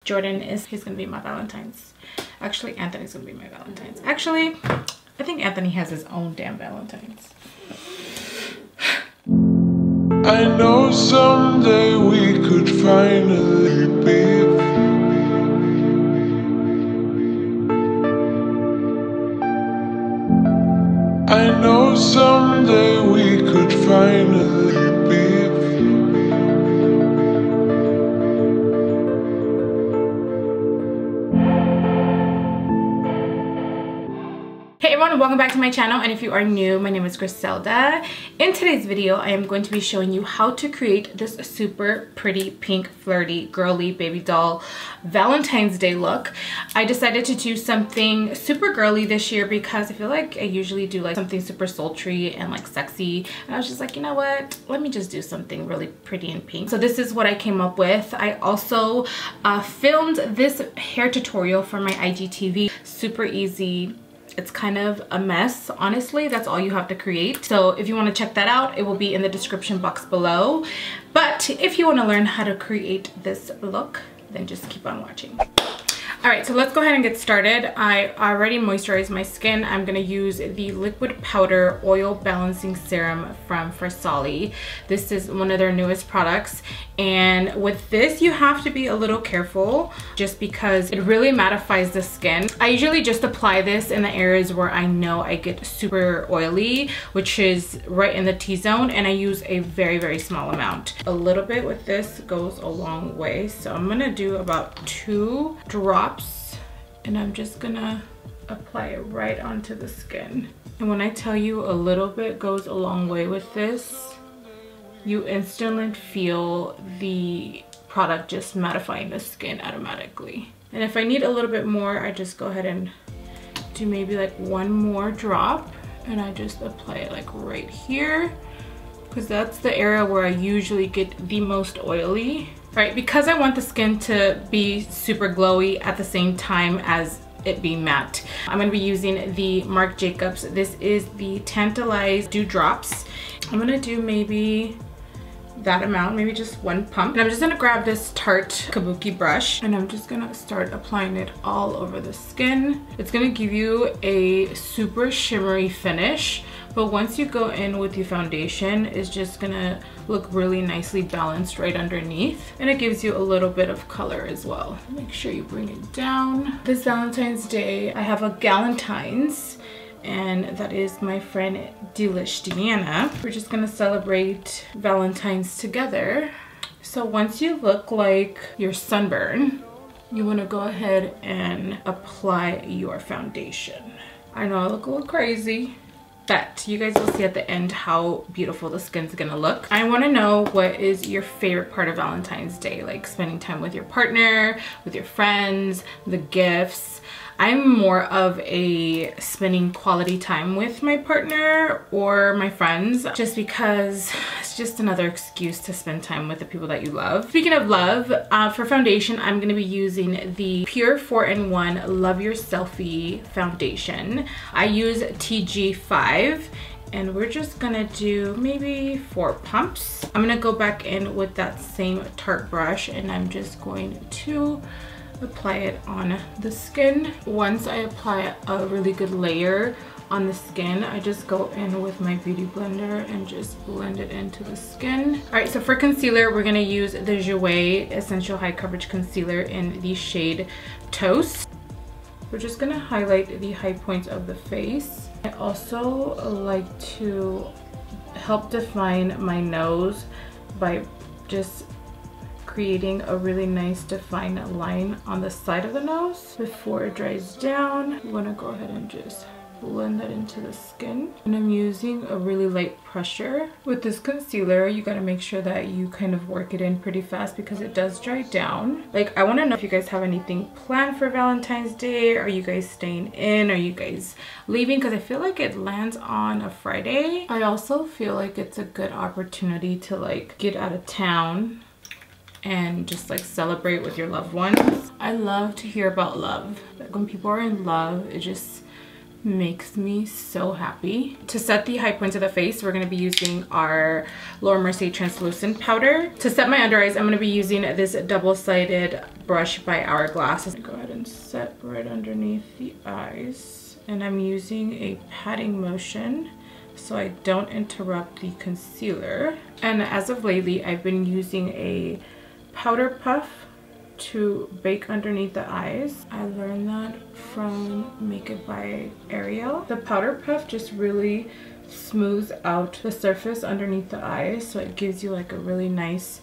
Jordan he's gonna be my Valentine's. Actually, Anthony's gonna be my Valentine's. Actually, I think Anthony has his own damn Valentine's. I know someday we could finally be. I know someday we could finally be. Hey everyone, welcome back to my channel, and if you are new, my name is Griselda. In today's video, I am going to be showing you how to create this super pretty pink flirty girly baby doll Valentine's Day look. I decided to do something super girly this year because I feel like I usually do like something super sultry and like sexy, and I was just like, you know what, let me just do something really pretty and pink. So this is what I came up with. I also filmed this hair tutorial for my IGTV. Super easy. It's kind of a mess, honestly. That's all you have to create. So if you want to check that out, it will be in the description box below. But if you want to learn how to create this look, then just keep on watching. All right, so let's go ahead and get started. I already moisturized my skin. I'm gonna use the liquid powder oil balancing serum from Farsali. This is one of their newest products. And with this, you have to be a little careful just because it really mattifies the skin. I usually just apply this in the areas where I know I get super oily, which is right in the T-zone, and I use a very, very small amount. A little bit with this goes a long way. So I'm gonna do about 2 drops, and I'm just gonna apply it right onto the skin. And when I tell you a little bit goes a long way with this, you instantly feel the product just mattifying the skin automatically. And if I need a little bit more, I just go ahead and do maybe like 1 more drop, and I just apply it like right here, because that's the area where I usually get the most oily. Right, because I want the skin to be super glowy at the same time as it being matte, I'm gonna be using the Marc Jacobs. This is the Tantalize Dew Drops. I'm gonna do maybe that amount, maybe just 1 pump. And I'm just gonna grab this Tarte kabuki brush, and I'm just gonna start applying it all over the skin. It's gonna give you a super shimmery finish, but once you go in with your foundation, it's just gonna look really nicely balanced right underneath, and it gives you a little bit of color as well. Make sure you bring it down. This Valentine's Day, I have a Valentines, and that is my friend Delish Diana. We're just gonna celebrate Valentine's together. So once you look like you're sunburned, you wanna go ahead and apply your foundation. I know I look a little crazy, but you guys will see at the end how beautiful the skin's gonna look. I wanna know, what is your favorite part of Valentine's Day? Like spending time with your partner, with your friends, the gifts. I'm more of a spending quality time with my partner or my friends, just because it's just another excuse to spend time with the people that you love. Speaking of love, for foundation, I'm gonna be using the Pure 4-in-1 Love Your Selfie foundation. I use TG5. And we're just gonna do maybe 4 pumps. I'm gonna go back in with that same Tarte brush, and I'm just going to apply it on the skin. Once I apply a really good layer on the skin, I just go in with my beauty blender and just blend it into the skin. All right, so for concealer, we're gonna use the Jouer Essential High Coverage Concealer in the shade Toast. We're just gonna highlight the high points of the face. I also like to help define my nose by just creating a really nice defined line on the side of the nose. Before it dries down, you want to go ahead and just blend that into the skin. And I'm using a really light pressure. With this concealer, you gotta make sure that you kind of work it in pretty fast because it does dry down. Like, I want to know if you guys have anything planned for Valentine's Day. Are you guys staying in? Are you guys leaving? Because I feel like it lands on a Friday. I also feel like it's a good opportunity to like get out of town and just like celebrate with your loved ones. I love to hear about love. Like when people are in love, it just makes me so happy. To set the high points of the face, we're going to be using our Laura Mercier translucent powder. To set my under eyes, I'm going to be using this double-sided brush by Hourglass. Go ahead and set right underneath the eyes, and I'm using a patting motion so I don't interrupt the concealer. And as of lately, I've been using a powder puff to bake underneath the eyes. I learned that from Makeup by Ariel. The powder puff just really smooths out the surface underneath the eyes, so it gives you like a really nice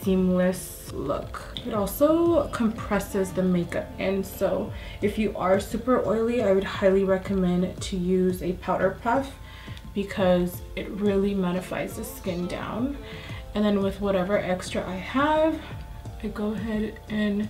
seamless look. It also compresses the makeup in, so if you are super oily, I would highly recommend to use a powder puff because it really mattifies the skin down. And then with whatever extra I have, I go ahead and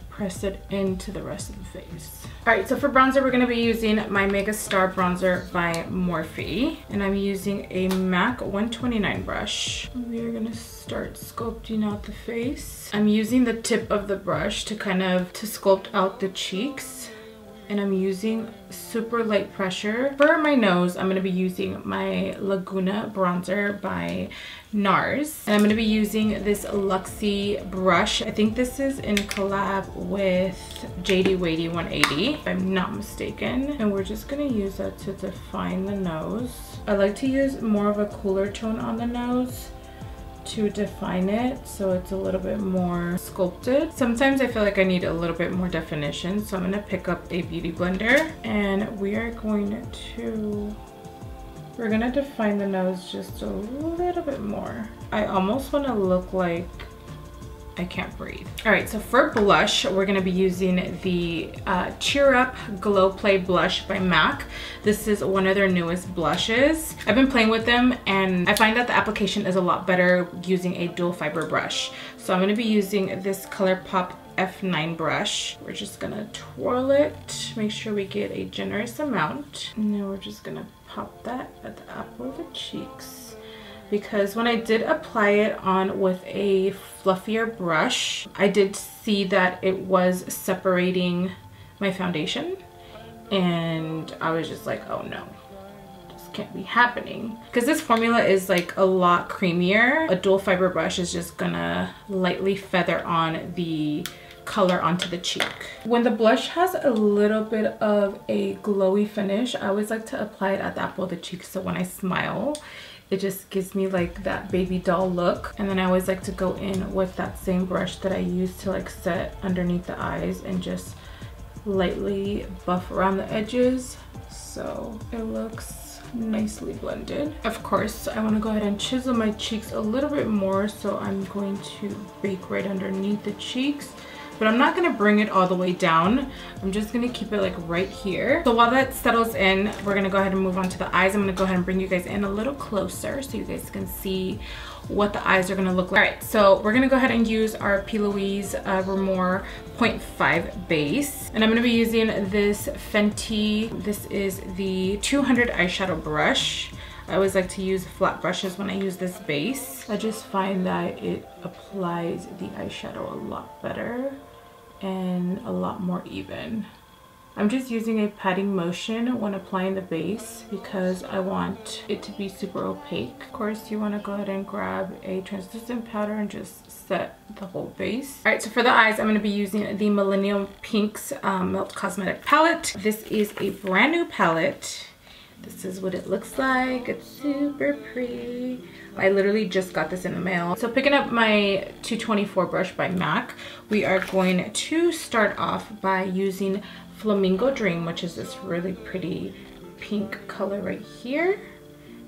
press it into the rest of the face. All right, so for bronzer, we're gonna be using my Mega Star Bronzer by Morphe, and I'm using a MAC 129 brush. We are gonna start sculpting out the face. I'm using the tip of the brush to sculpt out the cheeks, and I'm using super light pressure. For my nose, I'm gonna be using my Laguna Bronzer by Nars, and I'm gonna be using this Luxie brush. I think this is in collab with JD Wadey 180, if I'm not mistaken. And we're just gonna use that to define the nose. I like to use more of a cooler tone on the nose to define it, so it's a little bit more sculpted. Sometimes I feel like I need a little bit more definition, so I'm gonna pick up a beauty blender, and we're gonna define the nose just a little bit more. I almost want to look like I can't breathe. All right, so for blush, we're gonna be using the Cheer Up Glow Play blush by MAC. This is one of their newest blushes. I've been playing with them, and I find that the application is a lot better using a dual fiber brush. So I'm gonna be using this ColourPop F9 brush. We're just gonna twirl it, make sure we get a generous amount, and then we're just gonna pop that at the apple of the cheeks. Because when I did apply it on with a fluffier brush, I did see that it was separating my foundation, and I was just like, oh no, this can't be happening. Because this formula is like a lot creamier. A dual fiber brush is just gonna lightly feather on the color onto the cheek. When the blush has a little bit of a glowy finish, I always like to apply it at the apple of the cheek, so when I smile, it just gives me like that baby doll look. And then I always like to go in with that same brush that I use to like set underneath the eyes and just lightly buff around the edges so it looks nicely blended. Of course, I want to go ahead and chisel my cheeks a little bit more, so I'm going to bake right underneath the cheeks. But I'm not gonna bring it all the way down. I'm just gonna keep it like right here. So while that settles in, we're gonna go ahead and move on to the eyes. I'm gonna go ahead and bring you guys in a little closer so you guys can see what the eyes are gonna look like. All right, so we're gonna go ahead and use our P.Louise Rumour 0.5 base. And I'm gonna be using this Fenty. This is the 200 eyeshadow brush. I always like to use flat brushes when I use this base. I just find that it applies the eyeshadow a lot better and a lot more even. I'm just using a patting motion when applying the base because I want it to be super opaque. Of course, you want to go ahead and grab a translucent powder and just set the whole base. All right, so for the eyes, I'm going to be using the Millennial Pinks Melt Cosmetic palette. This is a brand new palette. This is what it looks like. It's super pretty. I literally just got this in the mail. So picking up my 224 brush by MAC, we are going to start off by using Flamingo Dream, which is this really pretty pink color right here.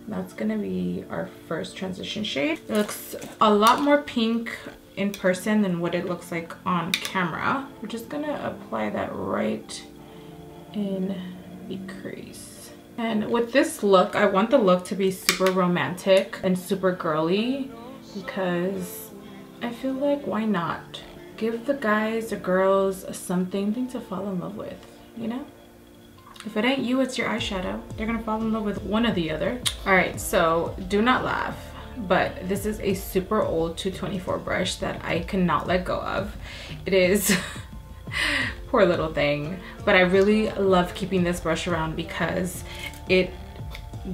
That's gonna be our first transition shade. It looks a lot more pink in person than what it looks like on camera. We're just gonna apply that right in the crease. And with this look, I want the look to be super romantic and super girly because I feel like why not? Give the guys or girls something to fall in love with, you know? If it ain't you, it's your eyeshadow. They're gonna fall in love with one or the other. All right, so do not laugh, but this is a super old 224 brush that I cannot let go of. It is poor little thing. But I really love keeping this brush around because it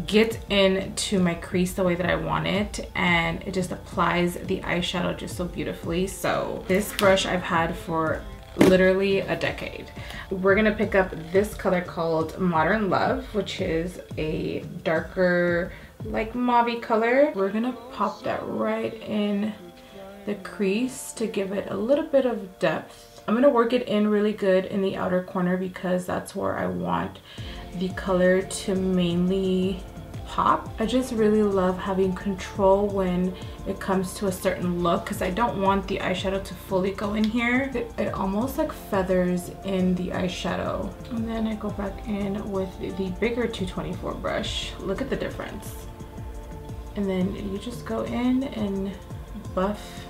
gets into my crease the way that I want it, and it just applies the eyeshadow just so beautifully. So this brush I've had for literally a decade. We're gonna pick up this color called Modern Love, which is a darker like mauve color. We're gonna pop that right in the crease to give it a little bit of depth. I'm gonna work it in really good in the outer corner because that's where I want the color to mainly pop. I just really love having control when it comes to a certain look because I don't want the eyeshadow to fully go in here. It almost like feathers in the eyeshadow. And then I go back in with the bigger 224 brush. Look at the difference. And then you just go in and buff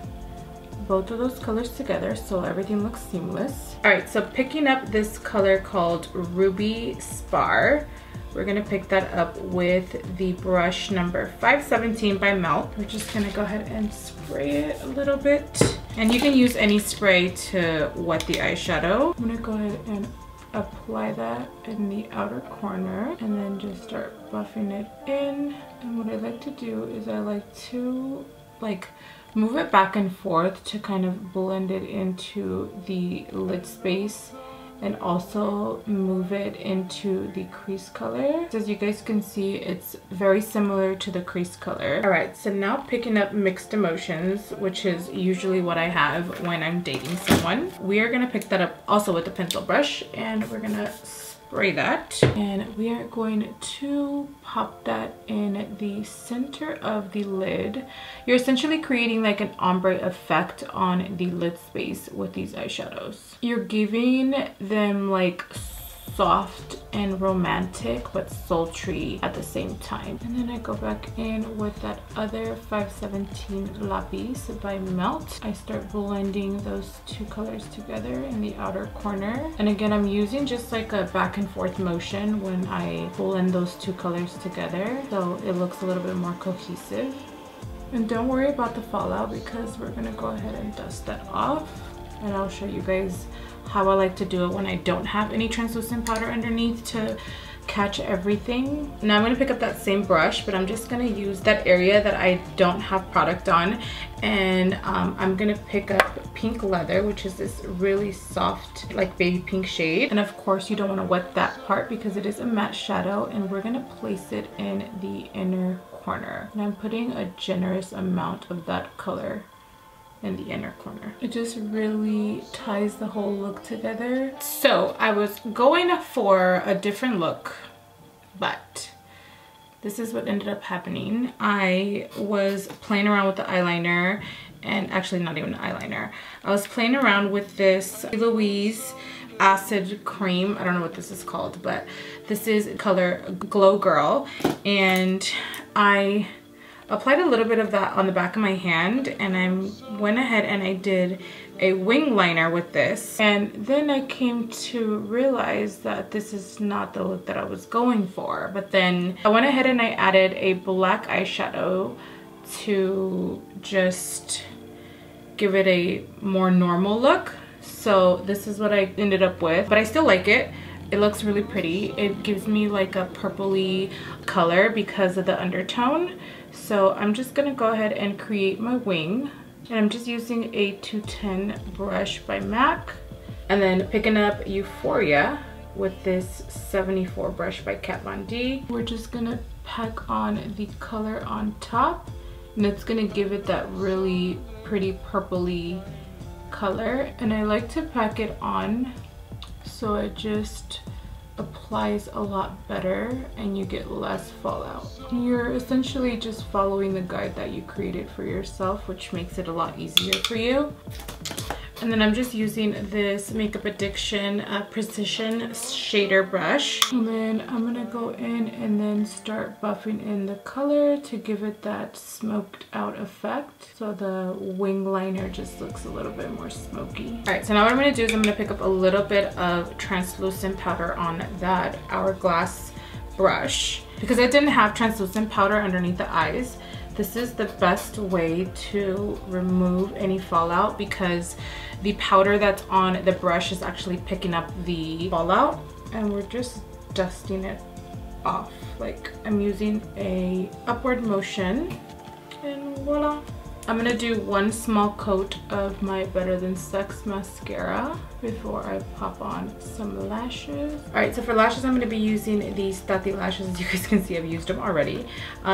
both of those colors together so everything looks seamless. All right, so picking up this color called Ruby Spar, we're gonna pick that up with the brush number 517 by Melt. We're just gonna go ahead and spray it a little bit. And you can use any spray to wet the eyeshadow. I'm gonna go ahead and apply that in the outer corner and then just start buffing it in. And what I like to do is I like to move it back and forth to kind of blend it into the lid space and also move it into the crease color. As you guys can see, it's very similar to the crease color. All right, so now picking up Mixed Emotions, which is usually what I have when I'm dating someone. We are gonna pick that up also with the pencil brush, and we're gonna spray that. And we are going to pop that in the center of the lid. You're essentially creating like an ombre effect on the lid space with these eyeshadows. You're giving them like soft and romantic but sultry at the same time. And then I go back in with that other 517 Lapis by Melt. I start blending those two colors together in the outer corner. And again, I'm using just like a back and forth motion when I blend those two colors together, so it looks a little bit more cohesive. And don't worry about the fallout because we're gonna go ahead and dust that off. And I'll show you guys how I like to do it when I don't have any translucent powder underneath to catch everything. Now I'm going to pick up that same brush, but I'm just going to use that area that I don't have product on, and I'm going to pick up Pink Leather, which is this really soft like baby pink shade. And of course you don't want to wet that part because it is a matte shadow, and we're going to place it in the inner corner. And I'm putting a generous amount of that color in the inner corner. It just really ties the whole look together. So I was going for a different look, but this is what ended up happening. I was playing around with the eyeliner, and actually not even an eyeliner. I was playing around with this P.Louise acid cream. I don't know what this is called, but this is color Glow Girl, and I applied a little bit of that on the back of my hand, and I went ahead and I did a wing liner with this. And then I came to realize that this is not the look that I was going for. But then I went ahead and I added a black eyeshadow to just give it a more normal look. So this is what I ended up with, but I still like it. It looks really pretty. It gives me like a purpley color because of the undertone. So I'm just gonna go ahead and create my wing. And I'm just using a 210 brush by Mac. And then picking up Euphoria with this 74 brush by Kat Von D. We're just gonna pack on the color on top. And it's gonna give it that really pretty purpley color. And I like to pack it on so it just applies a lot better and you get less fallout. You're essentially just following the guide that you created for yourself, which makes it a lot easier for you. And then I'm just using this Makeup Addiction Precision Shader brush. And then I'm gonna go in and then start buffing in the color to give it that smoked out effect. So the wing liner just looks a little bit more smoky. All right, so now what I'm gonna do is I'm gonna pick up a little bit of translucent powder on that Hourglass brush. Because I didn't have translucent powder underneath the eyes, This is the best way to remove any fallout because the powder that's on the brush is actually picking up the fallout, and we're just dusting it off. Like, I'm using a upward motion, and voila. I'm gonna do one small coat of my Better Than Sex mascara before I pop on some lashes. All right, so for lashes, I'm gonna be using these Tattie Lashes. As you guys can see, I've used them already.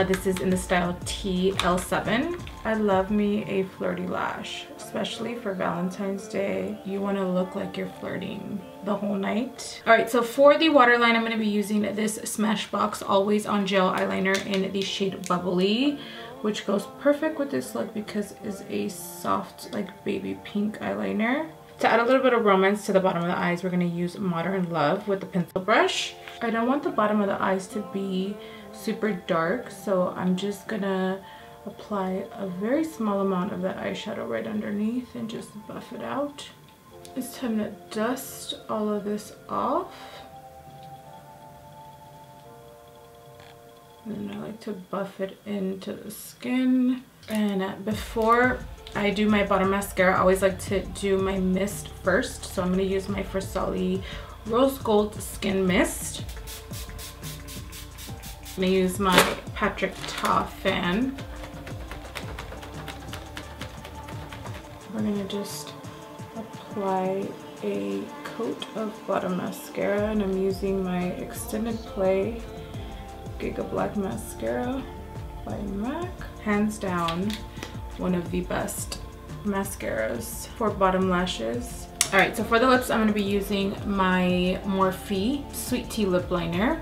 This is in the style TL7. I love me a flirty lash, especially for Valentine's Day. You wanna look like you're flirting the whole night. All right, so for the waterline, I'm gonna be using this SmashBox Always On Gel eyeliner in the shade Bubbly, which goes perfect with this look because it's a soft, like baby pink eyeliner. To add a little bit of romance to the bottom of the eyes, we're gonna use Modern Love with the pencil brush. I don't want the bottom of the eyes to be super dark, so I'm just gonna apply a very small amount of that eyeshadow right underneath and just buff it out. It's time to dust all of this off. And I like to buff it into the skin. And before I do my bottom mascara, I always like to do my mist first. So I'm going to use my Farsali Rose Gold Skin Mist. I'm going to use my Patrick Ta fan. We're going to just apply a coat of bottom mascara, and I'm using my Extended Play Gigablack mascara by Mac. Hands down, one of the best mascaras for bottom lashes. All right, so for the lips, I'm going to be using my Morphe Sweet Tea Lip Liner.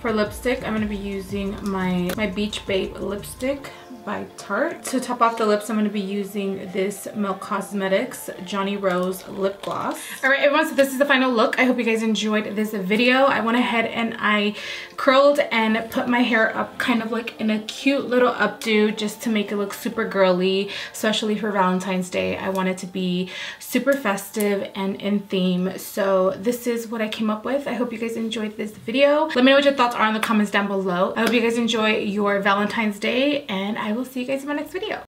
For lipstick, I'm going to be using my Beach Babe lipstick by Tarte. To top off the lips, I'm going to be using this Milk Cosmetics Johnny Rose lip gloss. All right, everyone, so this is the final look. I hope you guys enjoyed this video. I went ahead and I curled and put my hair up kind of like in a cute little updo just to make it look super girly, especially for Valentine's Day. I want it to be super festive and in theme. So this is what I came up with. I hope you guys enjoyed this video. Let me know what your thoughts are in the comments down below. I hope you guys enjoy your Valentine's Day, and I will see you guys in my next video.